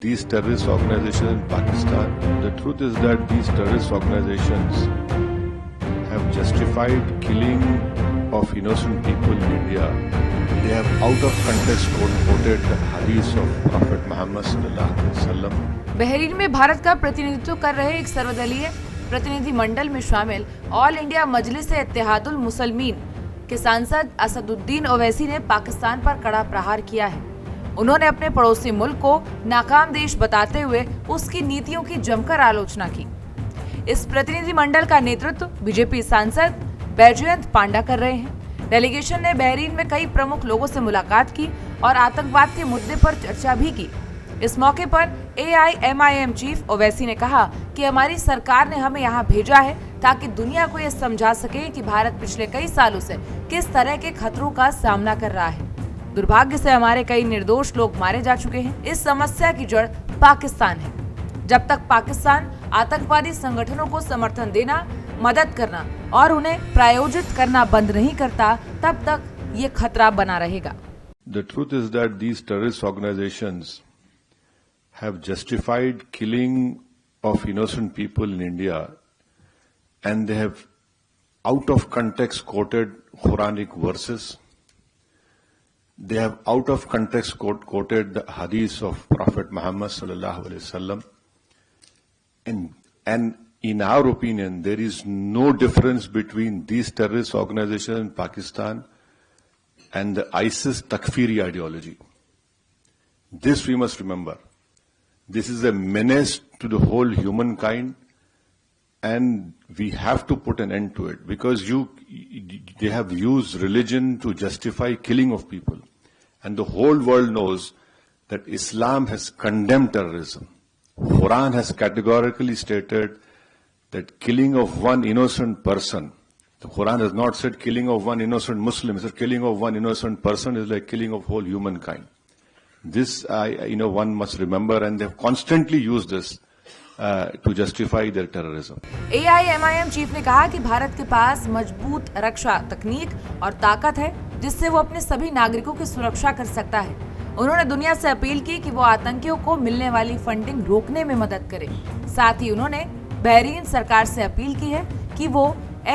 These terrorist organizations in Pakistan, the truth is that these terrorist organizations have justified killing of innocent people in India. They have out of context quoted the hadith of Prophet Muhammad sallallahu alaihi wasallam. Bahrain में भारत का प्रतिनिधित्व कर रहे एक सर्वदलीय प्रतिनिधिमंडल में शामिल ऑल इंडिया मजलिस इत्तेहादुल मुसलमीन के सांसद असदुद्दीन ओवैसी ने पाकिस्तान पर कड़ा प्रहार किया है। उन्होंने अपने पड़ोसी मुल्क को नाकाम देश बताते हुए उसकी नीतियों की जमकर आलोचना की। इस प्रतिनिधिमंडल का नेतृत्व बीजेपी सांसद बैजयंत पांडा कर रहे हैं। डेलीगेशन ने बहरीन में कई प्रमुख लोगों से मुलाकात की और आतंकवाद के मुद्दे पर चर्चा भी की। इस मौके पर AIMIM चीफ ओवैसी ने कहा कि हमारी सरकार ने हमें यहाँ भेजा है ताकि दुनिया को यह समझा सके कि भारत पिछले कई सालों से किस तरह के खतरों का सामना कर रहा है। दुर्भाग्य से हमारे कई निर्दोष लोग मारे जा चुके हैं। इस समस्या की जड़ पाकिस्तान है। जब तक पाकिस्तान आतंकवादी संगठनों को समर्थन देना, मदद करना और उन्हें प्रायोजित करना बंद नहीं करता, तब तक ये खतरा बना रहेगा। The truth is that these terrorist organizations have justified killing of innocent people in India, and they have out of context quoted Quranic verses. They have out of context quoted the hadith of Prophet Muhammad sallallahu alaihi wasallam. And in our opinion, there is no difference between these terrorist organizations in Pakistan and the ISIS Takfiri ideology. This we must remember. This is a menace to the whole humankind, and we have to put an end to it, because they have used religion to justify killing of people. And the whole world knows that Islam has condemned terrorism. Quran has categorically stated that killing of one innocent person, the Quran has not said killing of one innocent Muslim, it said killing of one innocent person is like killing of whole humankind. This, one must remember, and they have constantly used this to justify their terrorism. AIMIM chief ने कहा कि भारत के पास मजबूत रक्षा तकनीक और ताकत है जिससे वो अपने सभी नागरिकों की सुरक्षा कर सकता है। उन्होंने दुनिया से अपील की कि वो आतंकियों को मिलने वाली फंडिंग रोकने में मदद करे। साथ ही उन्होंने बहरीन सरकार से अपील की है कि वो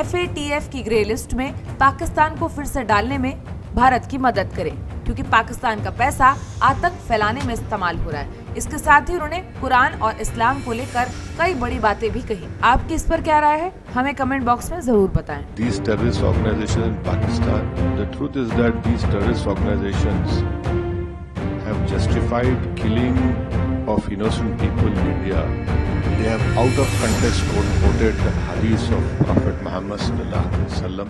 FATF की ग्रे लिस्ट में पाकिस्तान को फिर से डालने में भारत की मदद करे, क्योंकि पाकिस्तान का पैसा आतंक फैलाने में इस्तेमाल हो रहा है। इसके साथ ही उन्होंने कुरान और इस्लाम को लेकर कई बड़ी बातें भी कही। आपकी इस पर क्या राय है, हमें कमेंट बॉक्स में जरूर बताएं। These terrorist organizations in Pakistan, the truth is that these terrorist organizations have justified killing of innocent people in India. They have out of context quoted the hadith of Prophet Muhammad sallallahu alaihi wasallam.